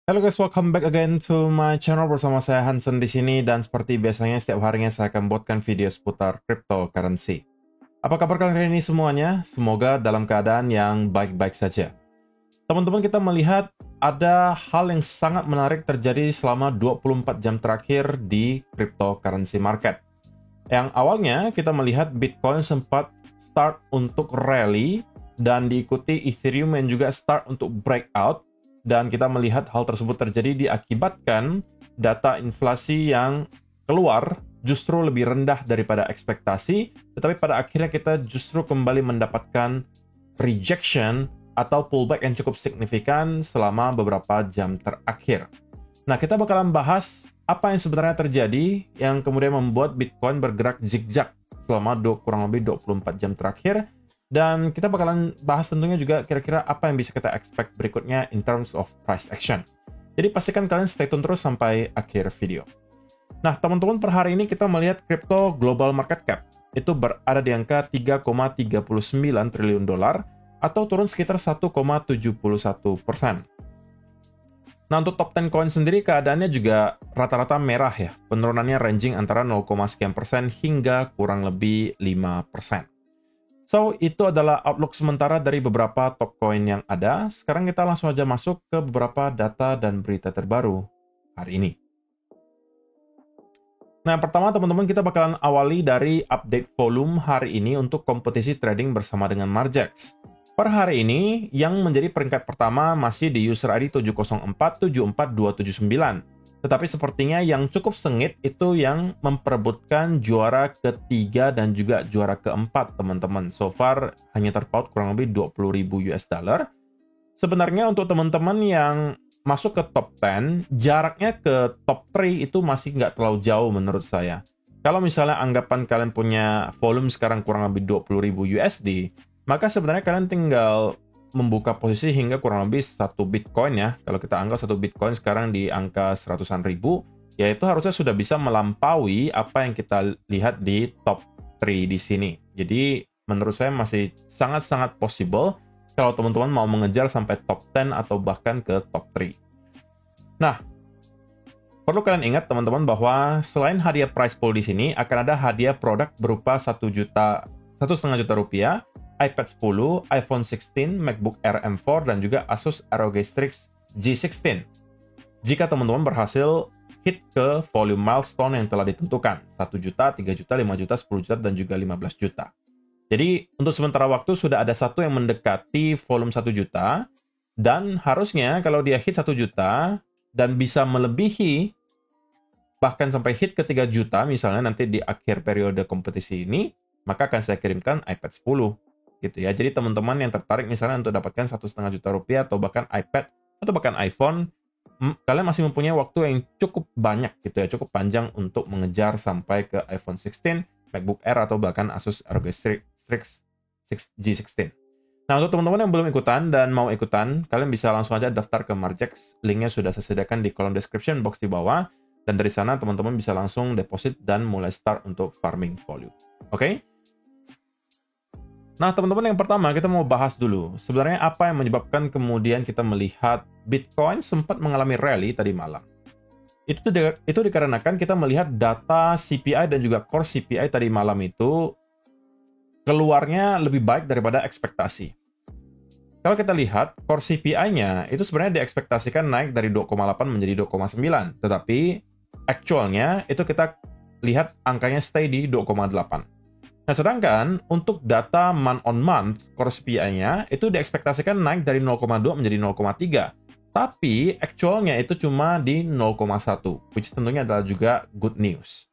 Halo guys, welcome back again to my channel bersama saya Hansen di sini dan seperti biasanya setiap harinya saya akan buatkan video seputar cryptocurrency. Apa kabar kalian hari ini semuanya? Semoga dalam keadaan yang baik-baik saja. Teman-teman, kita melihat ada hal yang sangat menarik terjadi selama 24 jam terakhir di cryptocurrency market. Yang awalnya kita melihat Bitcoin sempat start untuk rally dan diikuti Ethereum yang juga start untuk breakout. Dan kita melihat hal tersebut terjadi diakibatkan data inflasi yang keluar justru lebih rendah daripada ekspektasi, tetapi pada akhirnya kita justru kembali mendapatkan rejection atau pullback yang cukup signifikan selama beberapa jam terakhir. Nah, kita bakalan bahas apa yang sebenarnya terjadi yang kemudian membuat Bitcoin bergerak zigzag selama kurang lebih 24 jam terakhir. Dan kita bakalan bahas tentunya juga kira-kira apa yang bisa kita expect berikutnya in terms of price action. Jadi pastikan kalian stay tune terus sampai akhir video. Nah, teman-teman, per hari ini kita melihat crypto global market cap itu berada di angka 3,39 triliun dolar atau turun sekitar 1,71%. Nah, untuk top 10 coin sendiri keadaannya juga rata-rata merah ya. Penurunannya ranging antara 0, sekian persen hingga kurang lebih 5%. So, itu adalah outlook sementara dari beberapa top coin yang ada. Sekarang kita langsung aja masuk ke beberapa data dan berita terbaru hari ini. Nah, pertama teman-teman kita bakalan awali dari update volume hari ini untuk kompetisi trading bersama dengan Margex. Per hari ini, yang menjadi peringkat pertama masih di user ID 704-74279. Tetapi sepertinya yang cukup sengit itu yang memperebutkan juara ketiga dan juga juara keempat, teman-teman. So far, hanya terpaut kurang lebih 20.000 US dollar. Sebenarnya untuk teman-teman yang masuk ke top 10, jaraknya ke top 3 itu masih nggak terlalu jauh menurut saya. Kalau misalnya anggapan kalian punya volume sekarang kurang lebih 20.000 USD, maka sebenarnya kalian tinggal membuka posisi hingga kurang lebih 1 Bitcoin ya. Kalau kita anggap 1 Bitcoin sekarang di angka seratusan ribu, ya itu harusnya sudah bisa melampaui apa yang kita lihat di top 3 di sini. Jadi menurut saya masih sangat-sangat possible kalau teman-teman mau mengejar sampai top 10 atau bahkan ke top 3. Nah, perlu kalian ingat teman-teman bahwa selain hadiah prize pool di sini akan ada hadiah produk berupa 1,5 juta rupiah, iPad 10, iPhone 16, MacBook Air M4, dan juga Asus ROG Strix G16. Jika teman-teman berhasil hit ke volume milestone yang telah ditentukan, 1 juta, 3 juta, 5 juta, 10 juta, dan juga 15 juta. Jadi, untuk sementara waktu sudah ada satu yang mendekati volume 1 juta, dan harusnya kalau dia hit 1 juta, dan bisa melebihi, bahkan sampai hit ke 3 juta, misalnya nanti di akhir periode kompetisi ini, maka akan saya kirimkan iPad 10. Gitu ya. Jadi teman-teman yang tertarik misalnya untuk dapatkan 1,5 juta rupiah atau bahkan iPad atau bahkan iPhone, kalian masih mempunyai waktu yang cukup banyak gitu ya, cukup panjang untuk mengejar sampai ke iPhone 16, MacBook Air atau bahkan Asus ROG Strix G16. Nah, untuk teman-teman yang belum ikutan dan mau ikutan, kalian bisa langsung aja daftar ke Margex. Linknya sudah saya sediakan di kolom description box di bawah. Dan dari sana teman-teman bisa langsung deposit dan mulai start untuk farming volume. Oke? Nah, teman-teman, yang pertama kita mau bahas dulu. Sebenarnya apa yang menyebabkan kemudian kita melihat Bitcoin sempat mengalami rally tadi malam? Itu dikarenakan kita melihat data CPI dan juga core CPI tadi malam itu keluarnya lebih baik daripada ekspektasi. Kalau kita lihat, core CPI-nya itu sebenarnya diekspektasikan naik dari 2,8 menjadi 2,9. Tetapi actualnya itu kita lihat angkanya stay di 2,8. Nah, sedangkan untuk data month on month, core CPI-nya itu diekspektasikan naik dari 0,2 menjadi 0,3. Tapi actualnya itu cuma di 0,1, which tentunya adalah juga good news.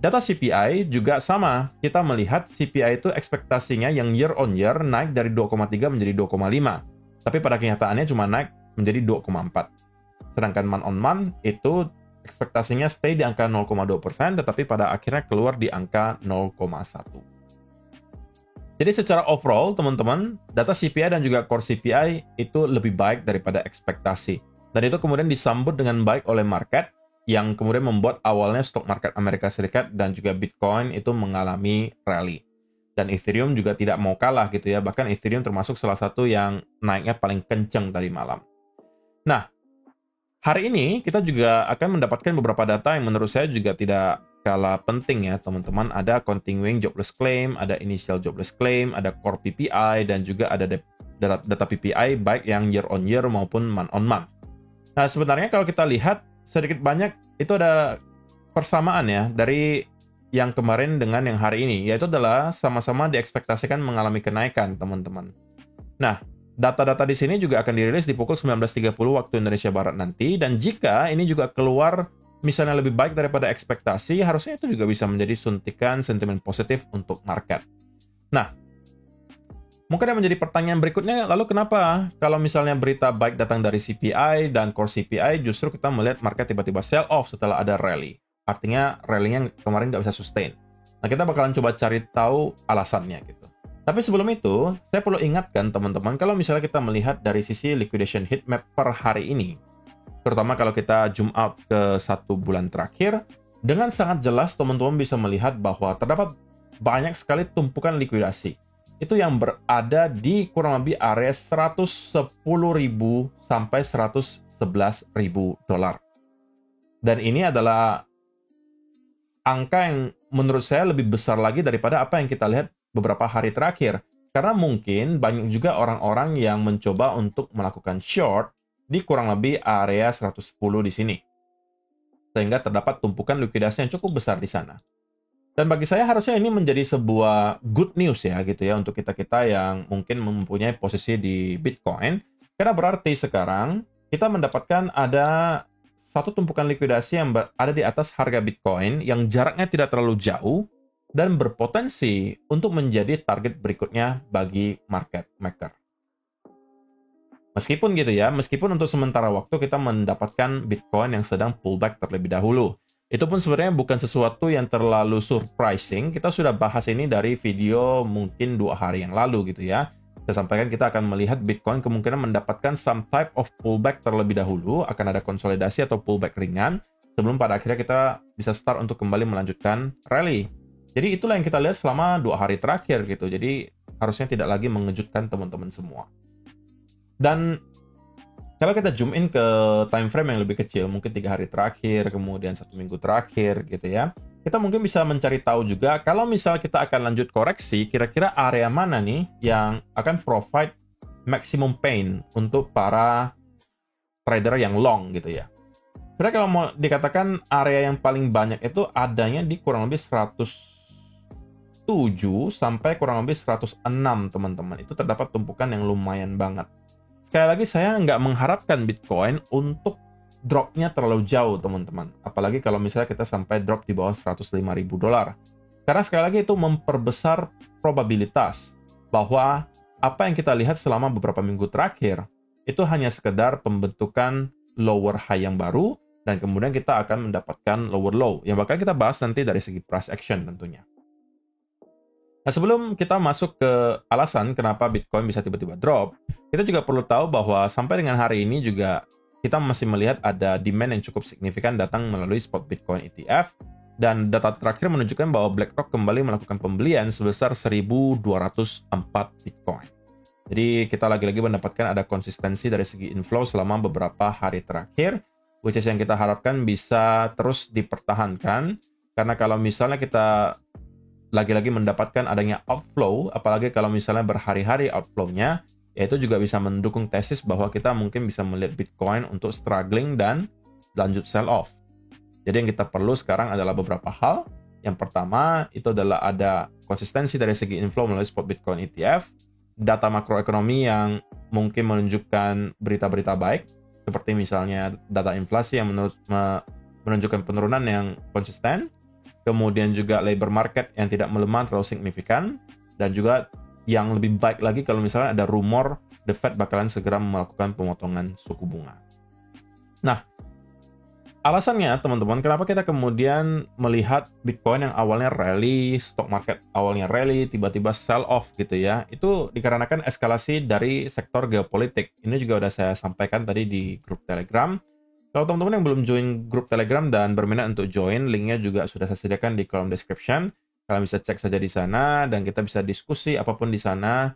Data CPI juga sama. Kita melihat CPI itu ekspektasinya yang year on year naik dari 2,3 menjadi 2,5. Tapi pada kenyataannya cuma naik menjadi 2,4. Sedangkan month on month itu ekspektasinya stay di angka 0,2%, tetapi pada akhirnya keluar di angka 0,1. Jadi secara overall, teman-teman, data CPI dan juga core CPI itu lebih baik daripada ekspektasi. Dan itu kemudian disambut dengan baik oleh market, yang kemudian membuat awalnya stok market Amerika Serikat dan juga Bitcoin itu mengalami rally. Dan Ethereum juga tidak mau kalah gitu ya, bahkan Ethereum termasuk salah satu yang naiknya paling kenceng tadi malam. Nah, Hari ini kita juga akan mendapatkan beberapa data yang menurut saya juga tidak kalah penting ya teman-teman. Ada continuing jobless claim, ada initial jobless claim, ada core PPI, dan juga ada data PPI baik yang year on year maupun month on month. Nah sebenarnya kalau kita lihat sedikit banyak itu ada persamaan ya dari yang kemarin dengan yang hari ini, yaitu adalah sama-sama diekspektasikan mengalami kenaikan teman-teman. Nah, data-data di sini juga akan dirilis di pukul 19.30 waktu Indonesia Barat nanti, dan jika ini juga keluar misalnya lebih baik daripada ekspektasi, harusnya itu juga bisa menjadi suntikan sentimen positif untuk market. Nah, mungkin yang menjadi pertanyaan berikutnya, lalu kenapa kalau misalnya berita baik datang dari CPI dan core CPI, justru kita melihat market tiba-tiba sell off setelah ada rally? Artinya rally-nya kemarin nggak bisa sustain. Nah, kita bakalan coba cari tahu alasannya gitu. Tapi sebelum itu, saya perlu ingatkan teman-teman, kalau misalnya kita melihat dari sisi liquidation heat map per hari ini, terutama kalau kita zoom out ke 1 bulan terakhir, dengan sangat jelas teman-teman bisa melihat bahwa terdapat banyak sekali tumpukan likuidasi. Itu yang berada di kurang lebih area 110.000 sampai 111.000 dolar. Dan ini adalah angka yang menurut saya lebih besar lagi daripada apa yang kita lihat beberapa hari terakhir. Karena mungkin banyak juga orang-orang yang mencoba untuk melakukan short di kurang lebih area 110 di sini. Sehingga terdapat tumpukan likuidasi yang cukup besar di sana. Dan bagi saya harusnya ini menjadi sebuah good news ya gitu ya untuk kita-kita yang mungkin mempunyai posisi di Bitcoin. Karena berarti sekarang kita mendapatkan ada satu tumpukan likuidasi yang ada di atas harga Bitcoin yang jaraknya tidak terlalu jauh dan berpotensi untuk menjadi target berikutnya bagi market maker. Meskipun gitu ya, meskipun untuk sementara waktu kita mendapatkan Bitcoin yang sedang pullback terlebih dahulu. Itu pun sebenarnya bukan sesuatu yang terlalu surprising. Kita sudah bahas ini dari video mungkin 2 hari yang lalu gitu ya. Saya sampaikan kita akan melihat Bitcoin kemungkinan mendapatkan some type of pullback terlebih dahulu, akan ada konsolidasi atau pullback ringan, sebelum pada akhirnya kita bisa start untuk kembali melanjutkan rally. Jadi itulah yang kita lihat selama 2 hari terakhir gitu, jadi harusnya tidak lagi mengejutkan teman-teman semua. Dan kalau kita zoom in ke time frame yang lebih kecil, mungkin 3 hari terakhir, kemudian 1 minggu terakhir gitu ya, kita mungkin bisa mencari tahu juga kalau misal kita akan lanjut koreksi, kira-kira area mana nih yang akan provide maximum pain untuk para trader yang long gitu ya. Sebenarnya kalau mau dikatakan area yang paling banyak itu adanya di kurang lebih 107 sampai kurang lebih 106 teman-teman. Itu terdapat tumpukan yang lumayan banget. Sekali lagi saya nggak mengharapkan Bitcoin untuk drop-nya terlalu jauh teman-teman. Apalagi kalau misalnya kita sampai drop di bawah 105.000 dolar. Karena sekali lagi itu memperbesar probabilitas bahwa apa yang kita lihat selama beberapa minggu terakhir itu hanya sekedar pembentukan lower high yang baru dan kemudian kita akan mendapatkan lower low yang bakal kita bahas nanti dari segi price action tentunya. Nah, sebelum kita masuk ke alasan kenapa Bitcoin bisa tiba-tiba drop, kita juga perlu tahu bahwa sampai dengan hari ini juga kita masih melihat ada demand yang cukup signifikan datang melalui spot Bitcoin ETF, dan data terakhir menunjukkan bahwa BlackRock kembali melakukan pembelian sebesar 1.204 Bitcoin. Jadi kita lagi-lagi mendapatkan ada konsistensi dari segi inflow selama beberapa hari terakhir, which is yang kita harapkan bisa terus dipertahankan, karena kalau misalnya kita lagi-lagi mendapatkan adanya outflow, apalagi kalau misalnya berhari-hari outflow-nya, yaitu juga bisa mendukung tesis bahwa kita mungkin bisa melihat Bitcoin untuk struggling dan lanjut sell off. Jadi yang kita perlu sekarang adalah beberapa hal. Yang pertama, itu adalah ada konsistensi dari segi inflow melalui spot Bitcoin ETF, data makroekonomi yang mungkin menunjukkan berita-berita baik, seperti misalnya data inflasi yang menunjukkan penurunan yang konsisten, kemudian juga labor market yang tidak melemah terlalu signifikan, dan juga yang lebih baik lagi kalau misalnya ada rumor The Fed bakalan segera melakukan pemotongan suku bunga. Nah, alasannya teman-teman, kenapa kita kemudian melihat Bitcoin yang awalnya rally, stock market awalnya rally, tiba-tiba sell off gitu ya, itu dikarenakan eskalasi dari sektor geopolitik. Ini juga udah saya sampaikan tadi di grup Telegram. Kalau teman-teman yang belum join grup Telegram dan berminat untuk join, linknya juga sudah saya sediakan di kolom description. Kalian bisa cek saja di sana dan kita bisa diskusi apapun di sana.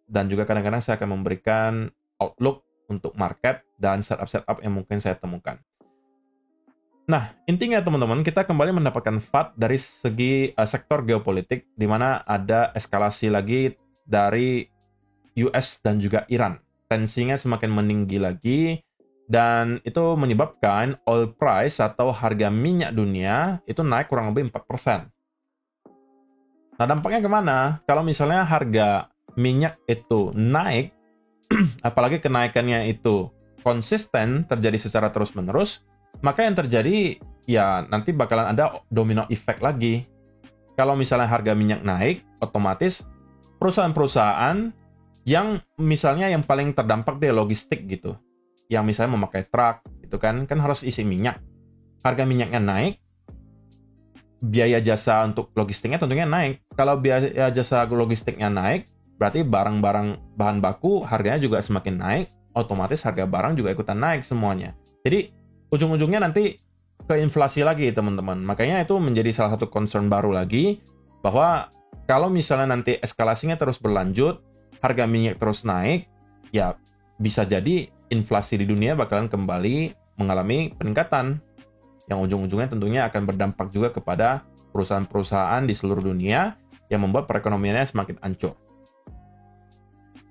Dan juga kadang-kadang saya akan memberikan outlook untuk market dan setup yang mungkin saya temukan. Nah, intinya teman-teman, kita kembali mendapatkan FUD dari segi sektor geopolitik, di mana ada eskalasi lagi dari US dan juga Iran. Tensinya semakin meninggi lagi, dan itu menyebabkan oil price atau harga minyak dunia itu naik kurang lebih 4%. Nah, dampaknya kemana? Kalau misalnya harga minyak itu naik, apalagi kenaikannya itu konsisten terjadi secara terus-menerus, maka yang terjadi ya nanti bakalan ada domino effect lagi. Kalau misalnya harga minyak naik, otomatis perusahaan-perusahaan yang misalnya yang paling terdampak di logistik gitu, yang misalnya memakai truk gitu kan harus isi minyak. Harga minyaknya naik, biaya jasa untuk logistiknya tentunya naik. Kalau biaya jasa logistiknya naik, berarti barang-barang bahan baku harganya juga semakin naik, otomatis harga barang juga ikutan naik semuanya. Jadi ujung-ujungnya nanti ke inflasi lagi teman-teman. Makanya itu menjadi salah satu concern baru lagi, bahwa kalau misalnya nanti eskalasinya terus berlanjut, harga minyak terus naik, ya bisa jadi inflasi di dunia bakalan kembali mengalami peningkatan, yang ujung-ujungnya tentunya akan berdampak juga kepada perusahaan-perusahaan di seluruh dunia yang membuat perekonomiannya semakin hancur.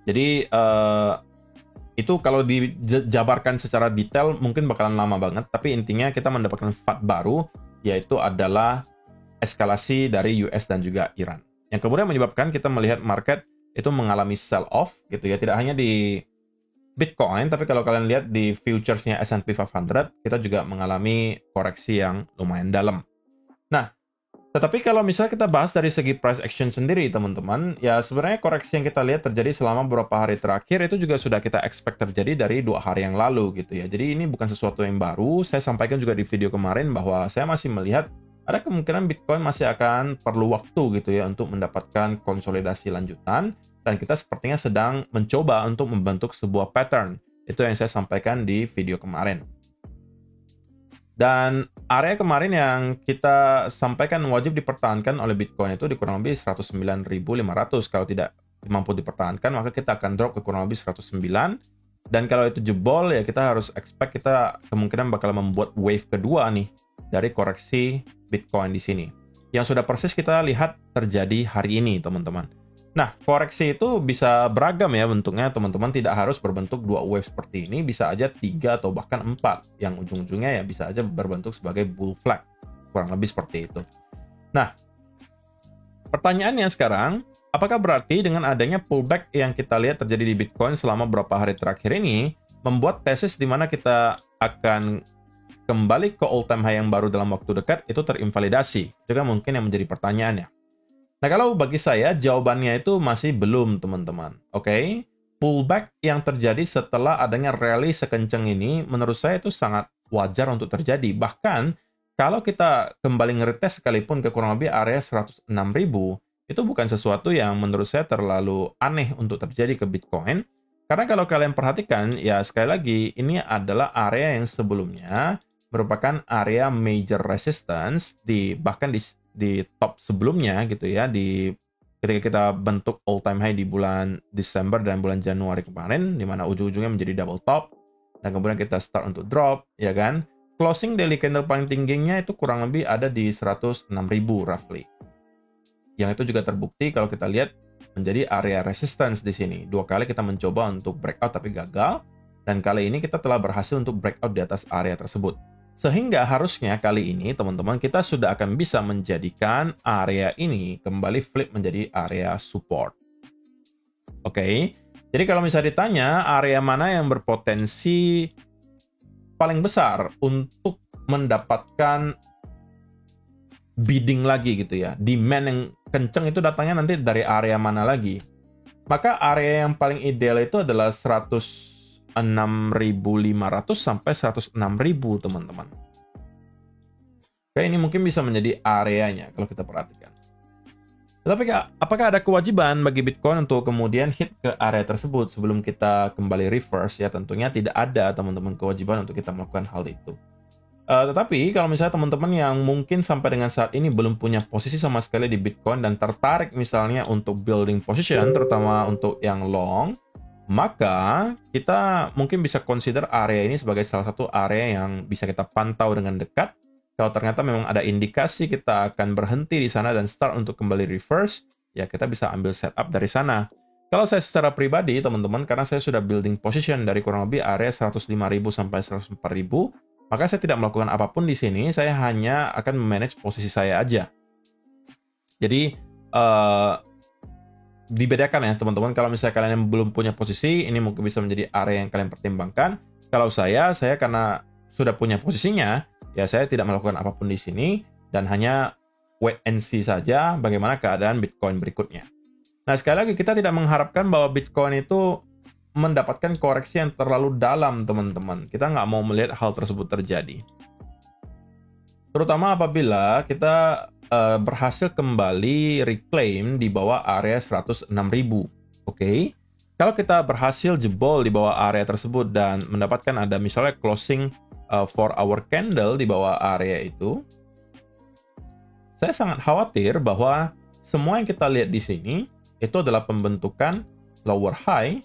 Jadi itu kalau dijabarkan secara detail mungkin bakalan lama banget, tapi intinya kita mendapatkan FUD baru, yaitu adalah eskalasi dari US dan juga Iran. Yang kemudian menyebabkan kita melihat market itu mengalami sell-off gitu ya, tidak hanya di Bitcoin, tapi kalau kalian lihat di futures-nya S&P 500, kita juga mengalami koreksi yang lumayan dalam. Nah, tetapi kalau misalnya kita bahas dari segi price action sendiri, teman-teman, ya sebenarnya koreksi yang kita lihat terjadi selama beberapa hari terakhir itu juga sudah kita expect terjadi dari 2 hari yang lalu gitu ya. Jadi ini bukan sesuatu yang baru. Saya sampaikan juga di video kemarin bahwa saya masih melihat ada kemungkinan Bitcoin masih akan perlu waktu gitu ya untuk mendapatkan konsolidasi lanjutan, dan kita sepertinya sedang mencoba untuk membentuk sebuah pattern. Itu yang saya sampaikan di video kemarin. Dan area kemarin yang kita sampaikan wajib dipertahankan oleh Bitcoin itu di kurang lebih 109.500. Kalau tidak mampu dipertahankan, maka kita akan drop ke kurang lebih 109. Dan kalau itu jebol, ya kita harus expect kita kemungkinan bakal membuat wave kedua nih dari koreksi Bitcoin di sini. Yang sudah persis kita lihat terjadi hari ini, teman-teman. Nah, koreksi itu bisa beragam ya bentuknya, teman-teman. Tidak harus berbentuk 2 wave seperti ini, bisa aja 3 atau bahkan 4. Yang ujung-ujungnya ya bisa aja berbentuk sebagai bull flag. Kurang lebih seperti itu. Nah, pertanyaannya sekarang, apakah berarti dengan adanya pullback yang kita lihat terjadi di Bitcoin selama beberapa hari terakhir ini, membuat tesis di mana kita akan kembali ke all time high yang baru dalam waktu dekat itu terinvalidasi? Itu kan mungkin yang menjadi pertanyaannya. Nah, kalau bagi saya, jawabannya itu masih belum, teman-teman. Oke? Pullback yang terjadi setelah adanya rally sekencang ini, menurut saya itu sangat wajar untuk terjadi. Bahkan, kalau kita kembali ngeretes sekalipun ke kurang lebih area 106.000, itu bukan sesuatu yang menurut saya terlalu aneh untuk terjadi ke Bitcoin. Karena kalau kalian perhatikan, ya sekali lagi, ini adalah area yang sebelumnya merupakan area major resistance, bahkan di top sebelumnya gitu ya, ketika kita bentuk all time high di bulan Desember dan bulan Januari kemarin, di mana ujung-ujungnya menjadi double top dan kemudian kita start untuk drop, ya kan. Closing daily candle paling tingginya itu kurang lebih ada di 106.000 roughly. Yang itu juga terbukti kalau kita lihat menjadi area resistance di sini. 2 kali kita mencoba untuk breakout tapi gagal, dan kali ini kita telah berhasil untuk breakout di atas area tersebut. Sehingga harusnya kali ini teman-teman kita sudah akan bisa menjadikan area ini kembali flip menjadi area support. Oke, jadi kalau misalnya ditanya area mana yang berpotensi paling besar untuk mendapatkan bidding lagi gitu ya, demand yang kenceng itu datangnya nanti dari area mana lagi, maka area yang paling ideal itu adalah 106.500 sampai 106.000 teman-teman. Oke, ini mungkin bisa menjadi areanya kalau kita perhatikan. Tetapi apakah ada kewajiban bagi Bitcoin untuk kemudian hit ke area tersebut sebelum kita kembali reverse? Ya tentunya tidak ada teman-teman kewajiban untuk kita melakukan hal itu. Tetapi kalau misalnya teman-teman yang mungkin sampai dengan saat ini belum punya posisi sama sekali di Bitcoin dan tertarik misalnya untuk building position, terutama untuk yang long, maka kita mungkin bisa consider area ini sebagai salah satu area yang bisa kita pantau dengan dekat. Kalau ternyata memang ada indikasi kita akan berhenti di sana dan start untuk kembali reverse, ya kita bisa ambil setup dari sana. Kalau saya secara pribadi, teman-teman, karena saya sudah building position dari kurang lebih area 105.000 sampai 104.000, maka saya tidak melakukan apapun di sini, saya hanya akan manage posisi saya aja. Jadi, dibedakan ya teman-teman, kalau misalnya kalian yang belum punya posisi, ini mungkin bisa menjadi area yang kalian pertimbangkan. Kalau saya karena sudah punya posisinya, ya saya tidak melakukan apapun di sini, dan hanya wait and see saja bagaimana keadaan Bitcoin berikutnya. Nah, sekali lagi kita tidak mengharapkan bahwa Bitcoin itu mendapatkan koreksi yang terlalu dalam, teman-teman. Kita nggak mau melihat hal tersebut terjadi. Terutama apabila kita berhasil kembali reclaim di bawah area 106.000. Oke? Kalau kita berhasil jebol di bawah area tersebut dan mendapatkan ada misalnya closing 4-hour candle di bawah area itu, saya sangat khawatir bahwa semua yang kita lihat di sini itu adalah pembentukan lower high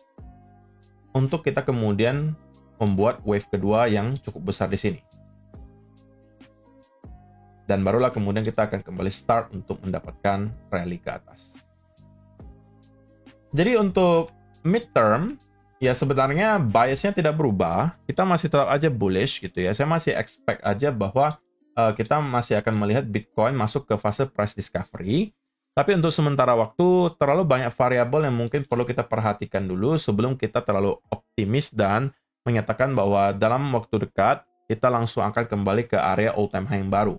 untuk kita kemudian membuat wave kedua yang cukup besar di sini. Dan barulah kemudian kita akan kembali start untuk mendapatkan rally ke atas. Jadi untuk midterm, ya sebenarnya biasnya tidak berubah. Kita masih tetap aja bullish gitu ya. Saya masih expect aja bahwa kita masih akan melihat Bitcoin masuk ke fase price discovery. Tapi untuk sementara waktu, terlalu banyak variabel yang mungkin perlu kita perhatikan dulu sebelum kita terlalu optimis dan menyatakan bahwa dalam waktu dekat, kita langsung akan kembali ke area all-time high yang baru.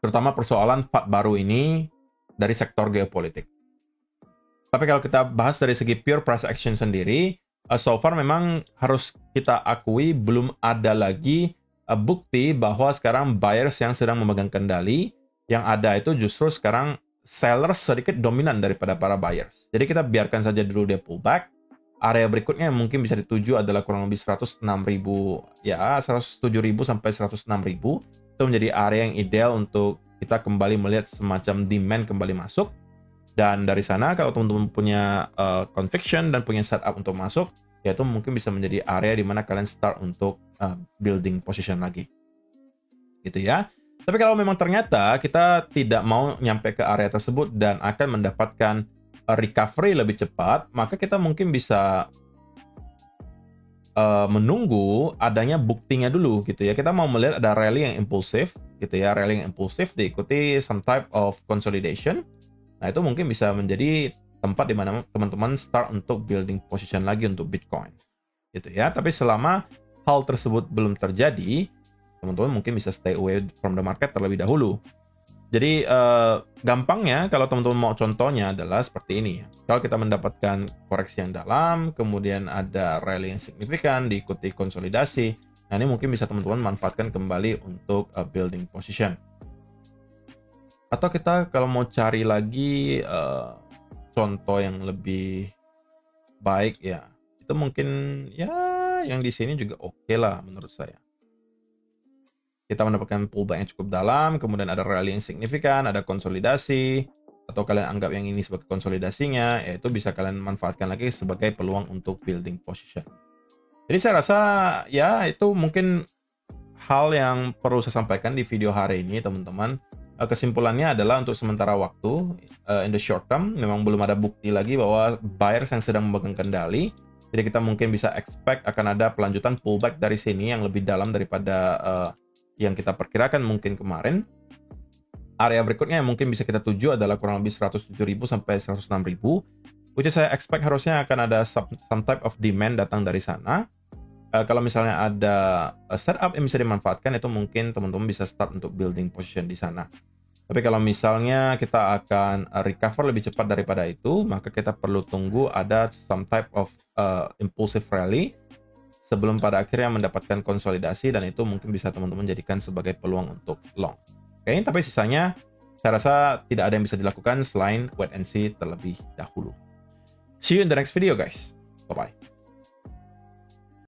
Terutama persoalan FUD baru ini dari sektor geopolitik. Tapi kalau kita bahas dari segi pure price action sendiri, so far memang harus kita akui belum ada lagi bukti bahwa sekarang buyers yang sedang memegang kendali. Yang ada itu justru sekarang sellers sedikit dominan daripada para buyers. Jadi kita biarkan saja dulu dia pullback. Area berikutnya yang mungkin bisa dituju adalah kurang lebih 106.000, ya 107.000 sampai 106.000. Itu menjadi area yang ideal untuk kita kembali melihat semacam demand kembali masuk. Dan dari sana kalau teman-teman punya conviction dan punya setup untuk masuk, ya itu mungkin bisa menjadi area di mana kalian start untuk building position lagi. Gitu ya. Tapi kalau memang ternyata kita tidak mau nyampe ke area tersebut dan akan mendapatkan recovery lebih cepat, maka kita mungkin bisa menunggu adanya buktinya dulu gitu ya. Kita mau melihat ada rally yang impulsif gitu ya, rally yang impulsif diikuti some type of consolidation. Nah, itu mungkin bisa menjadi tempat di mana teman-teman start untuk building position lagi untuk Bitcoin. Gitu ya. Tapi selama hal tersebut belum terjadi, teman-teman mungkin bisa stay away from the market terlebih dahulu. Jadi gampangnya kalau teman-teman mau contohnya adalah seperti ini. Kalau kita mendapatkan koreksi yang dalam, kemudian ada rally yang signifikan, diikuti konsolidasi, nah ini mungkin bisa teman-teman manfaatkan kembali untuk building position. Atau kita kalau mau cari lagi contoh yang lebih baik ya, itu mungkin ya yang di sini juga oke lah menurut saya. Kita mendapatkan pullback yang cukup dalam, kemudian ada rally yang signifikan, ada konsolidasi, atau kalian anggap yang ini sebagai konsolidasinya, yaitu bisa kalian manfaatkan lagi sebagai peluang untuk building position. Jadi saya rasa ya itu mungkin hal yang perlu saya sampaikan di video hari ini, teman-teman. Kesimpulannya adalah untuk sementara waktu, in the short term, memang belum ada bukti lagi bahwa buyers yang sedang memegang kendali. Jadi kita mungkin bisa expect akan ada pelanjutan pullback dari sini yang lebih dalam daripada yang kita perkirakan mungkin kemarin. Area berikutnya yang mungkin bisa kita tuju adalah kurang lebih 107.000 sampai 106.000. Which saya expect harusnya akan ada some type of demand datang dari sana. Kalau misalnya ada setup yang bisa dimanfaatkan, itu mungkin teman-teman bisa start untuk building position di sana. Tapi kalau misalnya kita akan recover lebih cepat daripada itu, maka kita perlu tunggu ada some type of impulsive rally sebelum pada akhirnya mendapatkan konsolidasi, dan itu mungkin bisa teman-teman jadikan sebagai peluang untuk long. Oke, tapi sisanya saya rasa tidak ada yang bisa dilakukan selain wait and see terlebih dahulu. See you in the next video guys. Bye-bye.